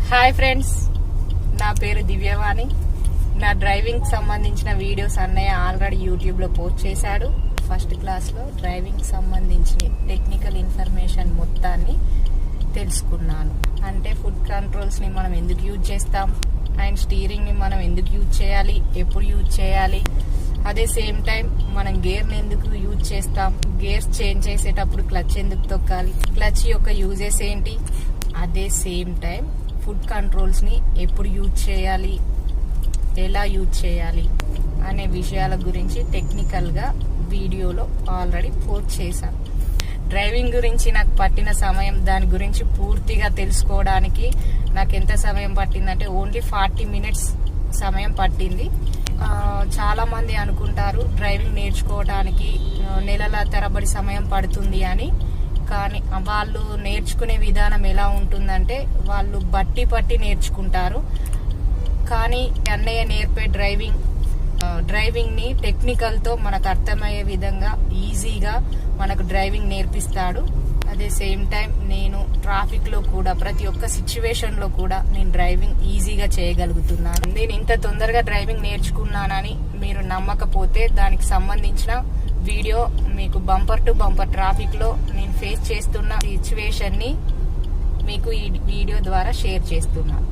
Hi friends, నా పేరు దివ్యవాణి. నా డ్రైవింగ్ సంబంధించిన వీడియోస్ అన్నయ్య ఆల్రెడీ యూట్యూబ్లో పోస్ట్ చేశాడు. ఫస్ట్ క్లాస్లో డ్రైవింగ్ సంబంధించిన టెక్నికల్ ఇన్ఫర్మేషన్ మొత్తాన్ని తెలుసుకున్నాను. అంటే ఫుడ్ కంట్రోల్స్ని మనం ఎందుకు యూజ్ చేస్తాం, అండ్ స్టీరింగ్ని మనం ఎందుకు యూజ్ చేయాలి, ఎప్పుడు యూజ్ చేయాలి, అదే సేమ్ టైం మనం గేర్ని ఎందుకు యూజ్ చేస్తాం, గేర్స్ చేంజ్ చేసేటప్పుడు క్లచ్ ఎందుకు తొక్కాలి, క్లచ్ యొక్క యూజెస్ ఏంటి, అదే సేమ్ టైం ఫుడ్ కంట్రోల్స్ని ఎప్పుడు యూజ్ చేయాలి, ఎలా యూజ్ చేయాలి అనే విషయాల గురించి టెక్నికల్గా వీడియోలో ఆల్రెడీ పోస్ట్ చేశాను. డ్రైవింగ్ గురించి నాకు పట్టిన సమయం, దాని గురించి పూర్తిగా తెలుసుకోవడానికి నాకు ఎంత సమయం పట్టిందంటే ఓన్లీ 40 మినిట్స్ సమయం పట్టింది. చాలా మంది అనుకుంటారు డ్రైవింగ్ నేర్చుకోవడానికి నెలల తరబడి సమయం పడుతుంది అని. కానీ వాళ్ళు నేర్చుకునే విధానం ఎలా ఉంటుందంటే వాళ్ళు బట్టి నేర్చుకుంటారు. కానీ అన్నయ్య నేర్పే డ్రైవింగ్ని టెక్నికల్తో మనకు అర్థమయ్యే విధంగా ఈజీగా మనకు డ్రైవింగ్ నేర్పిస్తాడు. అదే సేమ్ టైం నేను ట్రాఫిక్లో కూడా ప్రతి ఒక్క సిచ్యువేషన్లో కూడా నేను డ్రైవింగ్ ఈజీగా చేయగలుగుతున్నాను. నేను ఇంత తొందరగా డ్రైవింగ్ నేర్చుకున్నానని మీరు నమ్మకపోతే దానికి సంబంధించిన వీడియో మీకు బంపర్ టు బంపర్ ట్రాఫిక్లో నేను ఫేస్ చేస్తున్న సిచ్యువేషన్ని మీకు ఈ వీడియో ద్వారా షేర్ చేస్తున్నాను.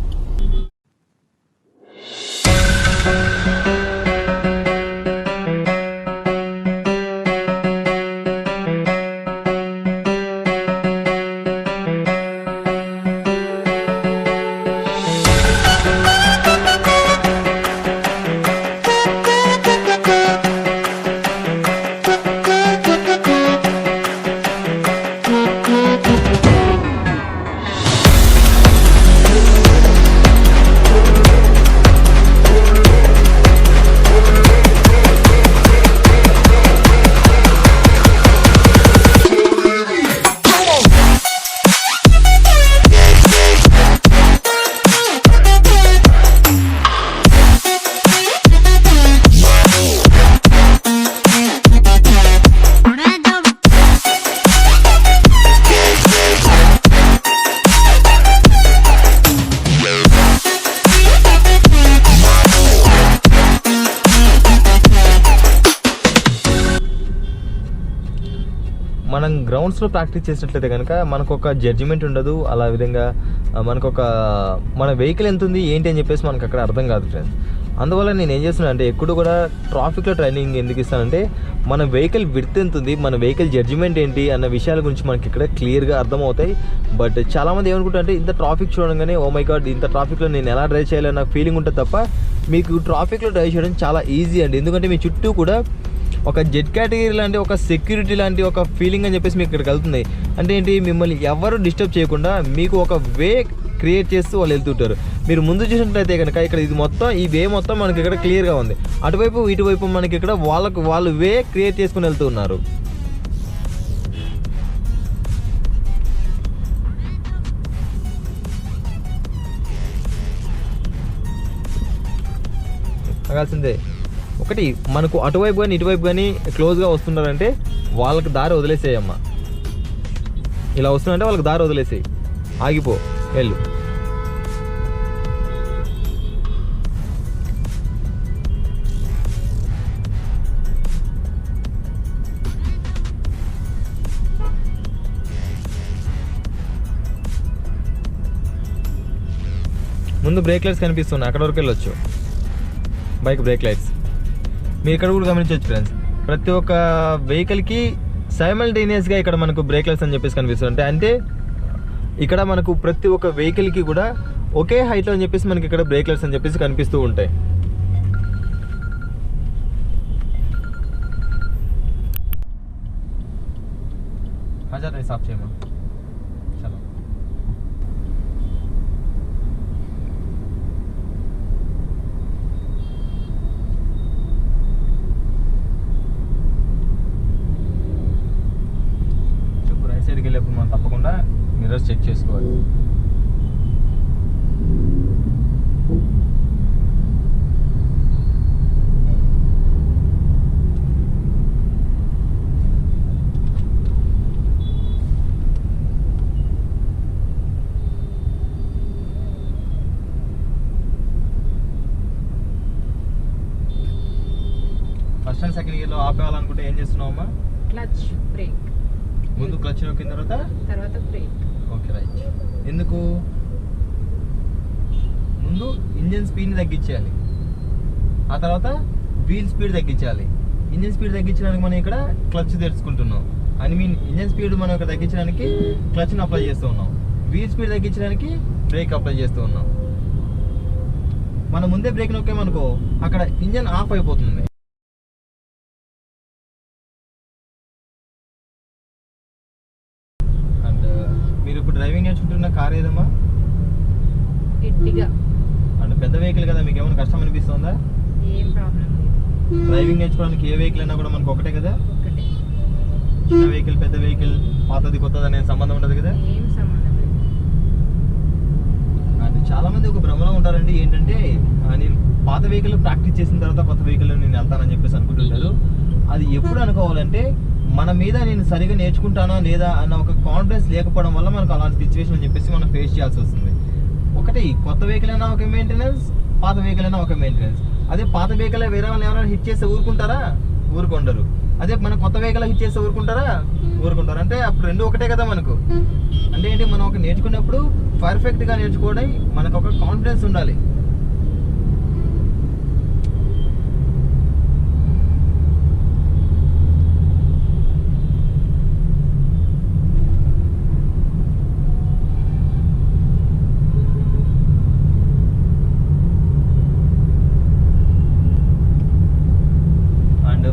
మనం గ్రౌండ్స్లో ప్రాక్టీస్ చేసినట్లయితే కనుక మనకు ఒక జడ్జిమెంట్ ఉండదు. అలా విధంగా మనకు మన వెహికల్ ఎంత ఉంది ఏంటి అని చెప్పేసి మనకు అక్కడ అర్థం కాదు ఫ్రెండ్స్. అందువల్ల నేను ఏం చేస్తున్నాను అంటే ఎప్పుడు కూడా ట్రాఫిక్లో ట్రైనింగ్ ఎందుకు ఇస్తానంటే మన వెహికల్ విడ్త్ ఎంత ఉంది, మన వెహికల్ జడ్జిమెంట్ ఏంటి అన్న విషయాల గురించి మనకి ఇక్కడ క్లియర్గా అర్థమవుతాయి. బట్ చాలామంది ఏమనుకుంటారంటే ఇంత ట్రాఫిక్ చూడగానే ఓ మై గాడ్ ఇంత ట్రాఫిక్లో నేను ఎలా డ్రైవ్ చేయాలని నాకు ఫీలింగ్ ఉంటుంది తప్ప మీకు ట్రాఫిక్లో డ్రైవ్ చేయడం చాలా ఈజీ అండి. ఎందుకంటే మీ చుట్టూ కూడా ఒక జెడ్ కేటగిరీ లాంటి ఒక సెక్యూరిటీ లాంటి ఒక ఫీలింగ్ అని చెప్పేసి మీకు ఇక్కడికి వెళ్తుంది. అంటే ఏంటి, మిమ్మల్ని ఎవరు డిస్టర్బ్ చేయకుండా మీకు ఒక వే క్రియేట్ చేస్తూ వాళ్ళు వెళ్తుంటారు. మీరు ముందు చూసినట్లయితే కనుక ఇక్కడ ఇది మొత్తం ఈ వే మొత్తం మనకి ఇక్కడ క్లియర్గా ఉంది. అటువైపు ఇటువైపు మనకి ఇక్కడ వాళ్ళు వే క్రియేట్ చేసుకుని వెళ్తూ ఉన్నారు. కావాల్సిందే ఒకటి, మనకు అటువైపు కానీ ఇటువైపు కానీ క్లోజ్గా వస్తున్నారంటే వాళ్ళకి దారి వదిలేసేయమ్మా. ఇలా వస్తున్నారంటే వాళ్ళకి దారి వదిలేసేయి, ఆగిపో, వెళ్ళు. ముందు బ్రేక్ లైట్స్ కనిపిస్తున్నాయి, అక్కడ వరకు వెళ్ళొచ్చు. బైక్ బ్రేక్ లైట్స్ మీరు ఇక్కడ కూడా గమనించవచ్చు ఫ్రెండ్స్. ప్రతి ఒక్క వెహికల్కి సైమల్టేనియస్గా ఇక్కడ మనకు బ్రేక్ లైట్స్ అని చెప్పేసి కనిపిస్తుంది. అంటే ఇక్కడ మనకు ప్రతి ఒక్క వెహికల్కి కూడా ఒకే హైట్లో అని చెప్పేసి మనకి ఇక్కడ బ్రేక్ లైట్స్ అని చెప్పేసి కనిపిస్తూ ఉంటాయి. హజార్ రైస్ ఆఫ్ చేయమా. చలో సైడ్కి వెళ్ళేప్పుడు మనం తప్పకుండా మిర్రర్స్ చెక్ చేసుకోవాలి. ఫస్ట్ అండ్ సెకండ్ గేర్లో ఆపేయాలనుకుంటే ఏం చేస్తున్నావమ్మా? Clutch brake. ముందు క్లచ్ నొక్కిన తర్వాత బ్రేక్. Okay right. ఎందుకు? ముందు ఇంజన్ స్పీడ్ని తగ్గించాలి, ఆ తర్వాత వీల్ స్పీడ్ తగ్గించాలి. ఇంజన్ స్పీడ్ తగ్గించడానికి మనం ఇక్కడ క్లచ్ తెరుచుకుంటున్నాం. ఇంజన్ స్పీడ్ మనం ఇక్కడ తగ్గించడానికి క్లచ్ని అప్లై చేస్తూ ఉన్నాం. వీల్ స్పీడ్ తగ్గించడానికి బ్రేక్ అప్లై చేస్తూ ఉన్నాం. మనం ముందే బ్రేక్ నొక్కామనుకో అక్కడ ఇంజన్ ఆఫ్ అయిపోతుంది. అండ్ మీరు ఇప్పుడు డ్రైవింగ్ నేర్చుకుంటున్న కార్ ఏదమ్మా? ఎట్టిగా. అండ్ పెద్ద వెహికల్ కదా, మీకు ఏమైనా కష్టం అనిపిస్తుందా? ఏం ప్రాబ్లం లేదు. డ్రైవింగ్ నేర్చుకోవడానికి ఏ వెహికల్ అయినా కూడా మనకు ఒకటే కదా? ఒకటే. చిన్న వెహికల్, పెద్ద వెహికల్, పాతది కొత్తది అనే సంబంధం ఉండదు కదా? ఏం సంబంధం లేదు. అండ్ చాలా మంది ఒక భ్రమలో ఉంటారండి, ఏంటంటే నేను పాత వెహికల్ ప్రాక్టీస్ చేసిన తర్వాత కొత్త వెహికల్ నేను వెళ్తానని చెప్పేసి అనుకుంటుంటారు. అది ఎప్పుడు అనుకోవాలంటే మన మీద నేను సరిగా నేర్చుకుంటానా లేదా అన్న ఒక కాన్ఫిడెన్స్ లేకపోవడం వల్ల మనకు అలాంటి సిచ్యువేషన్ అని చెప్పేసి మనం ఫేస్ చేయాల్సి వస్తుంది. ఒకటి కొత్త వెహికల్ అయినా ఒక మెయింటెనెన్స్, పాత వెహికల్ అయినా ఒక మెయింటెనెన్స్. అదే పాత వెహికల్ వేరే వాళ్ళు ఎవరైనా హిట్ చేస్తే ఊరుకుంటారా? ఊరుకుంటారు. అదే మన కొత్త వెహికల్ హిట్ చేస్తే ఊరుకుంటారా? ఊరుకుంటారు. అంటే అప్పుడు రెండు ఒకటే కదా మనకు. అంటే ఏంటి, మనం ఒక నేర్చుకున్నప్పుడు పర్ఫెక్ట్గా నేర్చుకోవడం మనకు ఒక కాన్ఫిడెన్స్ ఉండాలి.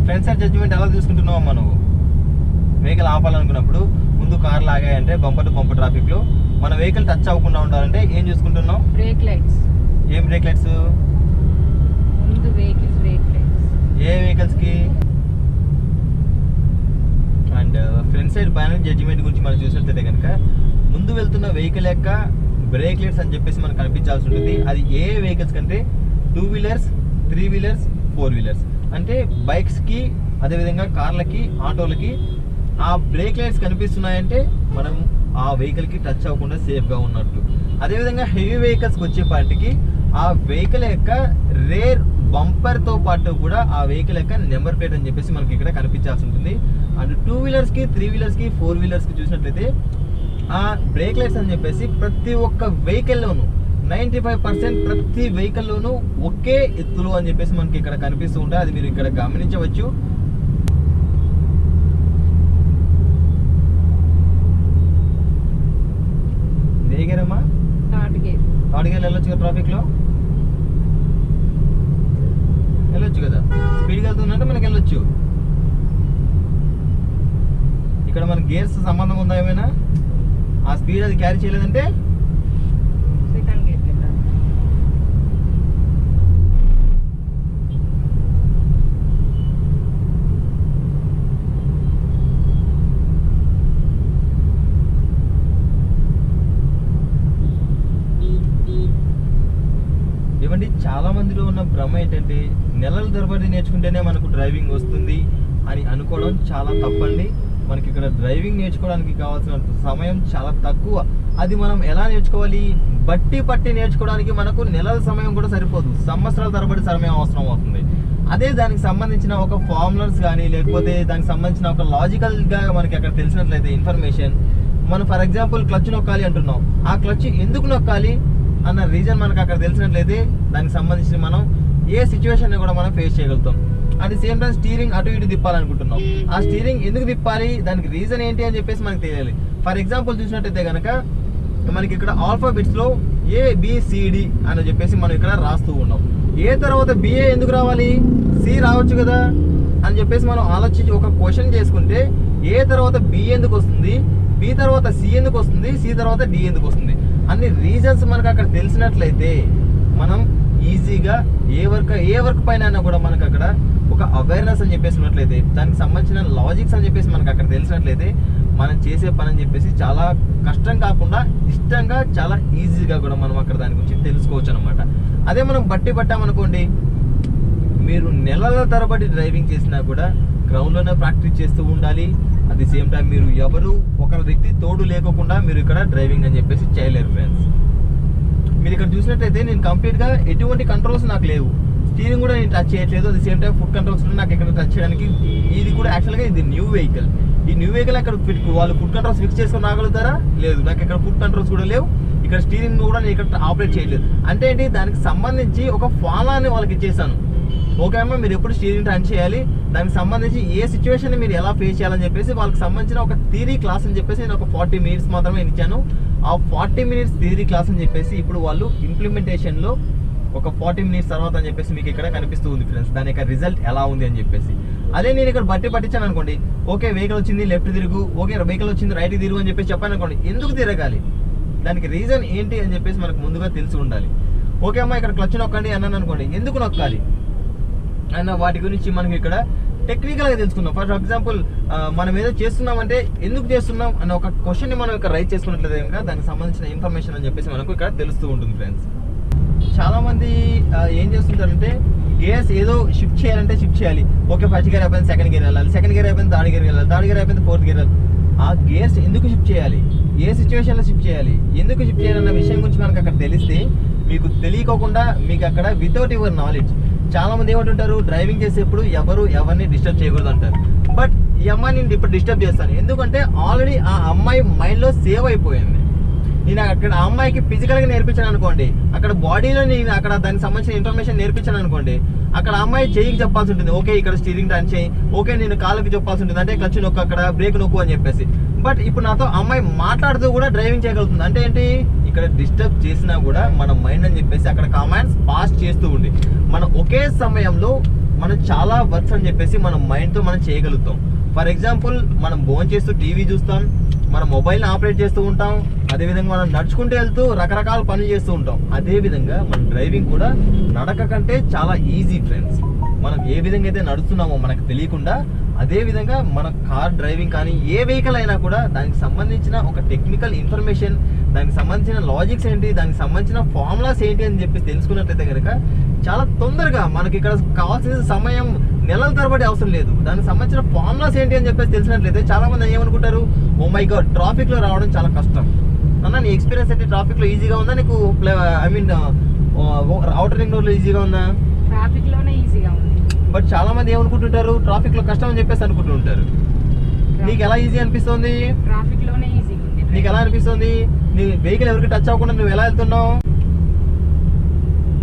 ఫ్రంట్ సైడ్ జడ్జిమెంట్ ఎలా తీసుకుంటున్నావు మనం? వెహికల్ ఆపాలనుకున్నప్పుడు ముందు కార్ లాగాయంటే బంపర్ టు బంపర్ ట్రాఫిక్ లో మన వెహికల్ టచ్ అవ్వకుండా ఉండాలంటే ఏం చూసుకుంటున్నావు? Brake lights. ఏం బ్రేక్ లైట్స్? ముందు వెహికల్స్ బ్రేక్ లైట్స్. ఏ వెహికల్స్ కి? And front side balance judgement గురించి మనం చూసినట్లయితే కనుక ముందు వెళ్తున్న వెహికల్ యొక్క బ్రేక్ లైట్స్ అని చెప్పేసి మనకు కనిపించాల్సి ఉంటుంది. అది ఏ వెహికల్స్ కంటే 2 వీలర్స్, 3 వీలర్స్, 4 వీలర్స్. అంటే బైక్స్కి, అదేవిధంగా కార్లకి, ఆటోలకి ఆ బ్రేక్ లైట్స్ కనిపిస్తున్నాయంటే మనం ఆ వెహికల్కి టచ్ అవ్వకుండా సేఫ్గా ఉన్నట్టు. అదేవిధంగా హెవీ వెహికల్స్కి వచ్చేపాటికి ఆ వెహికల్ యొక్క రేర్ బంపర్తో పాటు కూడా ఆ వెహికల్ యొక్క నెంబర్ ప్లేట్ అని చెప్పేసి మనకి ఇక్కడ కనిపించాల్సి ఉంటుంది. అండ్ 2 వీలర్స్కి, 3 వీలర్స్కి, 4 వీలర్స్కి చూసినట్లయితే ఆ బ్రేక్ లైట్స్ అని చెప్పేసి ప్రతి ఒక్క వెహికల్లోనూ 95% ప్రతి వెహికల్లోనూ ఒకే ఎత్తులో అని చెప్పేసి మనకి ఇక్కడ కనిపిస్తూ ఉంటాయి. అది మీరు ఇక్కడ గమనించవచ్చు. దేగరమ్మా థర్డ్ గేర్ వెళ్ళొచ్చు కదా, ట్రాఫిక్ లో వెళ్ళొచ్చు కదా, స్పీడ్గా వెళ్తుందంటే మనకి వెళ్ళొచ్చు. ఇక్కడ మన గేర్స్ సంబంధం ఉందా ఏమైనా? ఆ స్పీడ్ అది క్యారీ చేయలేదంటే సెకండ్ గేర్. ఇవ్వండి, చాలా మందిలో ఉన్న భ్రమ ఏంటంటే నెలల తరబడి నేర్చుకుంటేనే మనకు డ్రైవింగ్ వస్తుంది అని అనుకోవడం చాలా తప్పండి. మనకి ఇక్కడ డ్రైవింగ్ నేర్చుకోవడానికి కావాల్సిన సమయం చాలా తక్కువ. అది మనం ఎలా నేర్చుకోవాలి? పట్టి నేర్చుకోవడానికి మనకు నెలల సమయం కూడా సరిపోదు, సంవత్సరాల తరబడి సమయం అవసరం అవుతుంది. అదే దానికి సంబంధించిన ఒక ఫార్ములర్స్ కానీ లేకపోతే దానికి సంబంధించిన ఒక లాజికల్గా మనకి అక్కడ తెలిసినట్లయితే ఇన్ఫర్మేషన్, మనం ఫర్ ఎగ్జాంపుల్ క్లచ్ నొక్కాలి అంటున్నాం, ఆ క్లచ్ ఎందుకు నొక్కాలి అన్న రీజన్ మనకు అక్కడ తెలిసినట్లయితే దానికి సంబంధించి మనం ఏ సిచ్యువేషన్ కూడా మనం ఫేస్ చేయగలుగుతాం. At the same time steering అటు ఇటు తిప్పాలనుకుంటున్నాం, ఆ స్టీరింగ్ ఎందుకు తిప్పాలి, దానికి రీజన్ ఏంటి అని చెప్పేసి మనకు తెలియాలి. ఫర్ ఎగ్జాంపుల్ చూసినట్టయితే కనుక మనకి ఇక్కడ ఆల్ఫాబెట్స్ లో ABCD అని చెప్పేసి మనం ఇక్కడ రాస్తూ ఉన్నాం. ఏ తర్వాత BA ఎందుకు రావాలి, C రావచ్చు కదా అని చెప్పేసి మనం ఆలోచించి ఒక క్వశ్చన్ చేసుకుంటే ఏ తర్వాత B ఎందుకు వస్తుంది, B తర్వాత C ఎందుకు వస్తుంది, C తర్వాత D ఎందుకు వస్తుంది అన్ని రీజన్స్ మనకు అక్కడ తెలిసినట్లయితే మనం ఈజీగా ఏ వర్క్ పైన కూడా మనకు అక్కడ ఒక అవేర్నెస్ అని చెప్పేసి ఉన్నట్లయితే దానికి సంబంధించిన లాజిక్స్ అని చెప్పేసి మనకు అక్కడ తెలిసినట్లయితే మనం చేసే పని అని చెప్పేసి చాలా కష్టం కాకుండా ఇష్టంగా చాలా ఈజీగా కూడా మనం అక్కడ దాని గురించి తెలుసుకోవచ్చు అనమాట. అదే మనం పట్టామనుకోండి, మీరు నెలల తరబడి డ్రైవింగ్ చేసినా కూడా గ్రౌండ్లోనే ప్రాక్టీస్ చేస్తూ ఉండాలి. అట్ ది సేమ్ టైం మీరు ఎవరు ఒకరి వ్యక్తి తోడు లేకుండా మీరు ఇక్కడ డ్రైవింగ్ అని చెప్పేసి చేయలేరు ఫ్రెండ్స్. మీరు ఇక్కడ చూసినట్లయితే నేను కంప్లీట్గా ఎటువంటి కంట్రోల్స్ నాకు లేవు, స్టీరింగ్ కూడా నేను టచ్ చేయట్లేదు. అది సేమ్ టైం ఫుట్ కంట్రోల్స్ కూడా నాకు ఇక్కడ టచ్ చేయడానికి. ఇది కూడా యాక్చువల్గా ఇది న్యూ వెహికల్. ఈ న్యూ వెహికల్ అక్కడ వాళ్ళు ఫుట్ కంట్రోల్స్ ఫిక్స్ చేసుకొని రాగలుగుతారా? లేదు. నాకు ఇక్కడ ఫుట్ కంట్రోల్స్ కూడా లేవు. ఇక్కడ స్టీరింగ్ కూడా నేను ఇక్కడ ఆపరేట్ చేయలేదు. అంటే ఏంటి, దానికి సంబంధించి ఒక ఫార్ములాని వాళ్ళకి ఇచ్చేసాను. ఓకే అమ్మ, మీరు ఎప్పుడు స్టీరింగ్ టర్న్ చేయాలి, దానికి సంబంధించి ఏ సిచ్యువేషన్ మీరు ఎలా ఫేస్ చేయాలని చెప్పేసి వాళ్ళకి సంబంధించిన ఒక థియరీ క్లాస్ అని చెప్పేసి నేను ఒక 40 minutes మాత్రమే ఇచ్చాను. ఆ 40 minutes థియరీ క్లాస్ అని చెప్పేసి ఇప్పుడు వాళ్ళు ఇంప్లిమెంటేషన్లో ఒక 40 minutes తర్వాత అని చెప్పేసి మీకు ఇక్కడ కనిపిస్తూ ఉంది ఫ్రెండ్స్, దాని యొక్క రిజల్ట్ ఎలా ఉంది అని చెప్పేసి. అదే నేను ఇక్కడ పట్టించాను అనుకోండి, ఓకే వెహికల్ వచ్చింది లెఫ్ట్ తిరుగు, ఓకే వెహికల్ వచ్చింది రైట్ తిరుగు అని చెప్పేసి చెప్పాను అనుకోండి, ఎందుకు తిరగాలి, దానికి రీజన్ ఏంటి అని చెప్పేసి మనకు ముందుగా తెలిసి ఉండాలి. ఓకే అమ్మ ఇక్కడ క్లచ్ నొక్కండి అన్నాను అనుకోండి, ఎందుకు నొక్కాలి అన్న వాటి గురించి మనకి ఇక్కడ టెక్నికల్గా తెలుసుకుందాం. ఫర్ ఎగ్జాంపుల్ మనం ఏదో చేస్తున్నామంటే ఎందుకు చేస్తున్నాం అన్న ఒక క్వశ్చన్ని మనం ఇక్కడ రైట్ చేసుకున్నట్లయితే కనుక దానికి సంబంధించిన ఇన్ఫర్మేషన్ అని చెప్పేసి మనకు ఇక్కడ తెలుస్తూ ఉంటుంది ఫ్రెండ్స్. చాలా మంది ఏం చేస్తుంటారంటే గేర్స్ ఏదో షిఫ్ట్ చేయాలంటే షిఫ్ట్ చేయాలి. ఓకే ఫస్ట్ గేర్ అయిపోయింది సెకండ్ గేర్ వెళ్ళాలి, సెకండ్ గేర్ అయిపోయింది థర్డ్ గేర్ వెళ్ళాలి, థర్డ్ గేర్ అయిపోయింది ఫోర్త్ గేర్ వెళ్ళాలి. ఆ గేర్స్ ఎందుకు షిఫ్ట్ చేయాలి, ఏ సిచ్యువేషన్లో షిఫ్ట్ చేయాలి, ఎందుకు షిఫ్ట్ చేయాలన్న విషయం గురించి మనకు అక్కడ తెలిస్తే మీకు తెలియకోకుండా మీకు అక్కడ వితౌట్ యువర్ నాలెడ్జ్ చాలా మంది ఏమంటుంటారు, డ్రైవింగ్ చేసేప్పుడు ఎవరిని డిస్టర్బ్ చేయకూడదు అంటారు. బట్ ఈ అమ్మాయి నేను ఇప్పుడు డిస్టర్బ్ చేస్తాను, ఎందుకంటే ఆల్రెడీ ఆ అమ్మాయి మైండ్లో సేవ్ అయిపోయింది. నేను అక్కడ ఆ అమ్మాయికి ఫిజికల్గా నేర్పించాను అనుకోండి, అక్కడ బాడీలో నేను అక్కడ దానికి సంబంధించిన ఇన్ఫర్మేషన్ నేర్పించాను అనుకోండి, అక్కడ అమ్మాయి చెయ్యికి చెప్పాల్సి ఉంటుంది, ఓకే ఇక్కడ స్టీరింగ్ టర్న్ చేయి, ఓకే నేను కాళ్ళకి చెప్పాల్సి ఉంటుంది, అంటే క్లచ్ నొక్కు అక్కడ బ్రేక్ నొక్కు అని చెప్పేసి. బట్ ఇప్పుడు నాతో అమ్మాయి మాట్లాడుతూ కూడా డ్రైవింగ్ చేయగలుగుతుంది. అంటే ఏంటి, ఇక్కడ డిస్టర్బ్ చేసినా కూడా మన మైండ్ అని చెప్పేసి అక్కడ కమాండ్స్ పాస్ చేస్తూ ఉండి మనం ఒకే సమయంలో మనం చాలా వర్క్స్ అని చెప్పేసి మన మైండ్తో మనం చేయగలుగుతాం. ఫర్ ఎగ్జాంపుల్ మనం భోజనం చేస్తూ టీవీ చూస్తాం, మన మొబైల్ని ఆపరేట్ చేస్తూ ఉంటాం, అదేవిధంగా మనం నడుచుకుంటూ వెళ్తూ రకరకాల పనులు చేస్తూ ఉంటాం. అదేవిధంగా మన డ్రైవింగ్ కూడా నడక కంటే చాలా ఈజీ ఫ్రెండ్స్. మనం ఏ విధంగా అయితే నడుస్తున్నామో మనకు తెలియకుండా అదే విధంగా మన కార్ డ్రైవింగ్ కానీ ఏ వెహికల్ అయినా కూడా దానికి సంబంధించిన ఒక టెక్నికల్ ఇన్ఫర్మేషన్, దానికి సంబంధించిన లాజిక్స్ ఏంటి, దానికి సంబంధించిన ఫార్ములాస్ ఏంటి అని చెప్పి తెలుసుకున్నట్లయితే కనుక చాలా తొందరగా మనకి ఇక్కడ కావాల్సిన సమయం నెలల తరబడి అవసరం లేదు. దానికి సంబంధించిన ఫార్ములాస్ ఏంటి అని చెప్పేసి తెలిసినట్లయితే చాలా మంది ఏమనుకుంటారు, ఓ మై గాడ్ ట్రాఫిక్ లో రావడం చాలా కష్టం అన్న, నీ ఎక్స్పీరియన్స్ అయితే ట్రాఫిక్ లో ఈజీగా ఉందా నీకు, I mean outer ring road లో ఈజీగా ఉందా? ట్రాఫిక్ లోనే ఈజీగా ఉంది. బట్ చాలా మంది ఏమనుకుంటుంటారు, ట్రాఫిక్ లో కష్టం అని చెప్పేసి అనుకుంటుంటారు. నీకు ఎలా ఈజీ అనిపిస్తుంది? ట్రాఫిక్ లోనే ఈజీగా ఉంది. నీకు ఎలా అనిపిస్తుంది? నీ వెహికల్ ఎవరికి టచ్ అవ్వకుండా నువ్వు ఎలా వెళ్తున్నావు?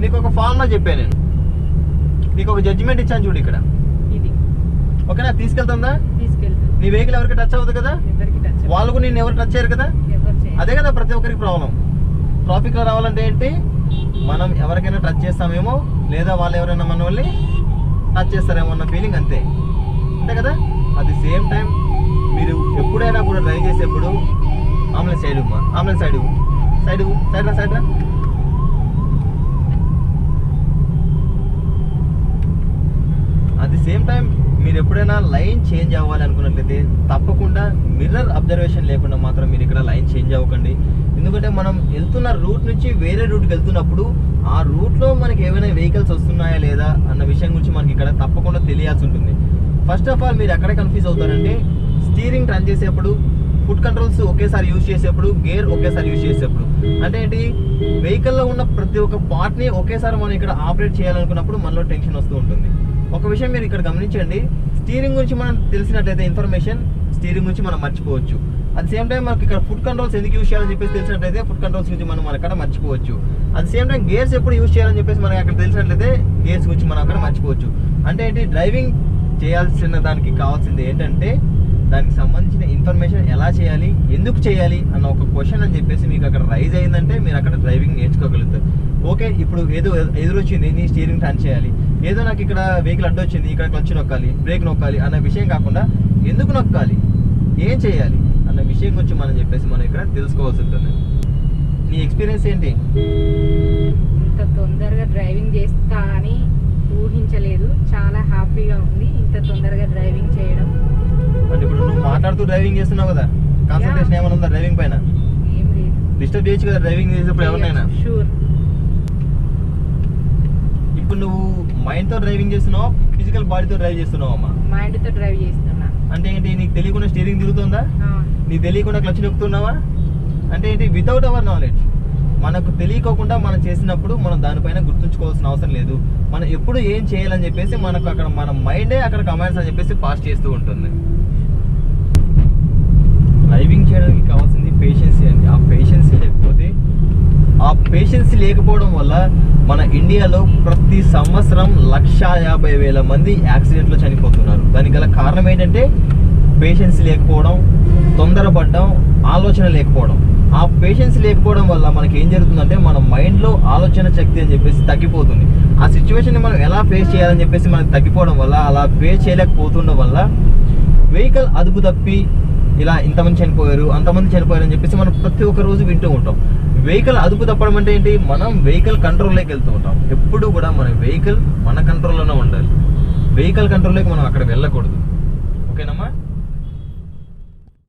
నీకు ఒక ఫార్ములా చెప్పాను నేను, నీకు ఒక జడ్జిమెంట్ ఇచ్చాను చూడు ఇక్కడ, ఇది ఓకేనా? తీసుకెళ్తుందా? తీసుకెళ్తా. నీ వెహికల్ ఎవరికి టచ్ అవ్వదు కదా, వాళ్ళు కూడా నేను ఎవరు టచ్ చేయరు కదా. అదే కదా ప్రతి ఒక్కరికి ప్రాబ్లం. ట్రాఫిక్ లో రావాలంటే ఏంటి, మనం ఎవరికైనా టచ్ చేస్తామేమో, లేదా వాళ్ళు ఎవరైనా మన వాళ్ళని టచ్ చేస్తారేమో అన్న ఫీలింగ్, అంతే అంతే కదా. అది సేమ్ టైం మీరు ఎప్పుడైనా కూడా డ్రైవ్ చేసేప్పుడు omelette side omelette side side side రా సైడ్ రా, అది సేమ్ టైం మీరు ఎప్పుడైనా లైన్ చేంజ్ అవ్వాలి అనుకున్నట్లయితే తప్పకుండా మిర్రర్ అబ్జర్వేషన్ లేకుండా మాత్రం మీరు ఇక్కడ లైన్ చేంజ్ అవ్వకండి. ఎందుకంటే మనం వెళ్తున్న రూట్ నుంచి వేరే రూట్కి వెళ్తున్నప్పుడు ఆ రూట్లో మనకి ఏమైనా వెహికల్స్ వస్తున్నాయా లేదా అన్న విషయం గురించి మనకి ఇక్కడ తప్పకుండా తెలియాల్సి ఉంటుంది. ఫస్ట్ ఆఫ్ ఆల్ మీరు ఎక్కడ కన్ఫ్యూజ్ అవుతారంటే, స్టీరింగ్ టర్న్ చేసేప్పుడు, ఫుట్ కంట్రోల్స్ ఒకేసారి యూజ్ చేసేప్పుడు, గేర్ ఒకేసారి యూజ్ చేసేప్పుడు. అంటే ఏంటి, వెహికల్లో ఉన్న ప్రతి ఒక్క పార్ట్ని ఒకేసారి మనం ఇక్కడ ఆపరేట్ చేయాలనుకున్నప్పుడు మనలో టెన్షన్ వస్తూ ఉంటుంది. ఒక విషయం మీరు ఇక్కడ గమనించండి, స్టీరింగ్ గురించి మనం తెలిసినట్లయితే ఇన్ఫర్మేషన్, స్టీరింగ్ గురించి మనం మర్చిపోవచ్చు. అట్ సేమ్ టైం మనకి ఇక్కడ ఫుట్ కంట్రోల్స్ ఎందుకు యూజ్ చేయాలని చెప్పేసి తెలిసినట్లయితే ఫుట్ కంట్రోల్స్ గురించి మనం అక్కడ మర్చిపోవచ్చు. అట్ సేమ్ టైం గేర్స్ ఎప్పుడు యూజ్ చేయాలని చెప్పేసి మనకి అక్కడ తెలిసినట్లయితే గేర్స్ గురించి మనం అక్కడ మర్చిపోవచ్చు. అంటే ఏంటి, డ్రైవింగ్ చేయాల్సిన దానికి కావాల్సింది ఏంటంటే దానికి సంబంధించిన ఇన్ఫర్మేషన్ ఎలా చేయాలి, ఎందుకు చేయాలి అన్న ఒక క్వశ్చన్ అని చెప్పేసి మీకు అక్కడ రైజ్ అయిందంటే మీరు అక్కడ డ్రైవింగ్ నేర్చుకోగలుగుతారు. ఓకే ఇప్పుడు ఏదో ఎదురొచ్చింది, నీ స్టీరింగ్ టర్న్ చేయాలి, ఏదో నాకు ఇక్కడ వెహికల్ అడ్డు వచ్చింది, ఇక్కడ క్లచ్ నొక్కాలి, బ్రేక్ నొక్కాలి అన్న విషయం కాకుండా ఎందుకు నొక్కాలి, ఏం చేయాలి అన్న విషయం గురించి మనం చెప్పేసి మనం ఇక్కడ తెలుసుకోవాల్సి ఉంటుంది. నీ ఎక్స్పీరియన్స్ ఏంటి? ఇంత తొందరగా డ్రైవింగ్ చేస్తా అని ఊహించలేదు, చాలా హ్యాపీగా ఉంది ఇంత తొందరగా డ్రైవింగ్ చేయడం. అంటే ఇప్పుడు నువ్వు మాట్లాడుతూ డ్రైవింగ్ చేస్తున్నావు కదా, కాన్సన్ట్రేషన్ ఏమైనా ఉందా డ్రైవింగ్ పైన? ఏం లేదు. డిస్టర్బ్ చేయొచ్చు కదా డ్రైవింగ్ చేసేప్పుడు ఎవరినైనా? షూర్. ఇప్పుడు నువ్వు మైండ్ తో డ్రైవింగ్ చేస్తున్నావు, ఫిజికల్ బాడీతో డ్రైవ్ చేస్తున్నావు అమ్మా? మైండ్ తో డ్రైవ్ చేస్తున్నా. అంటే ఏంటి, నీకు తెలియకుండా స్టీరింగ్ తిరుగుతుందా, నీకు తెలియకుండా క్లచ్ నొక్కుతున్నావా? అంటే ఏంటి, వితౌట్ అవర్ నాలెడ్జ్ మనకు తెలియకోకుండా మనం చేసినప్పుడు మనం దానిపైన గుర్తుంచుకోవాల్సిన అవసరం లేదు. మనం ఎప్పుడు ఏం చేయాలని చెప్పేసి మనకు అక్కడ మన మైండే అక్కడ కమాండ్స్ అని చెప్పేసి పాస్ చేస్తూ ఉంటుంది. డ్రైవింగ్ చేయడానికి కావాల్సింది పేషెన్సీ అండి. ఆ పేషెన్సీ లేకపోవడం వల్ల మన ఇండియాలో ప్రతి సంవత్సరం 150,000 మంది యాక్సిడెంట్లో చనిపోతున్నారు. దానికి గల కారణం ఏంటంటే పేషెన్సీ లేకపోవడం, తొందరపడడం, ఆలోచన లేకపోవడం. ఆ పేషెన్స్ లేకపోవడం వల్ల మనకి ఏం జరుగుతుందంటే మన మైండ్లో ఆలోచన శక్తి అని చెప్పేసి తగ్గిపోతుంది. ఆ సిచ్యువేషన్ని మనం ఎలా ఫేస్ చేయాలని చెప్పేసి మనకు తగ్గిపోవడం వల్ల, అలా ఫేస్ చేయలేకపోతుండడం వల్ల వెహికల్ అదుపు తప్పి ఇలా ఇంతమంది చనిపోయారు, అంతమంది చనిపోయారు అని చెప్పేసి మనం ప్రతి ఒక్క రోజు వింటూ ఉంటాం. వెహికల్ అదుపు తప్పడం అంటే ఏంటి? మనం వెహికల్ కంట్రోల్లోకి వెళ్తూ ఉంటాం. ఎప్పుడు కూడా మన వెహికల్ మన కంట్రోల్లోనే ఉండాలి. వెహికల్ కంట్రోల్లోకి మనం అక్కడ వెళ్ళకూడదు. ఓకేనమ్మా?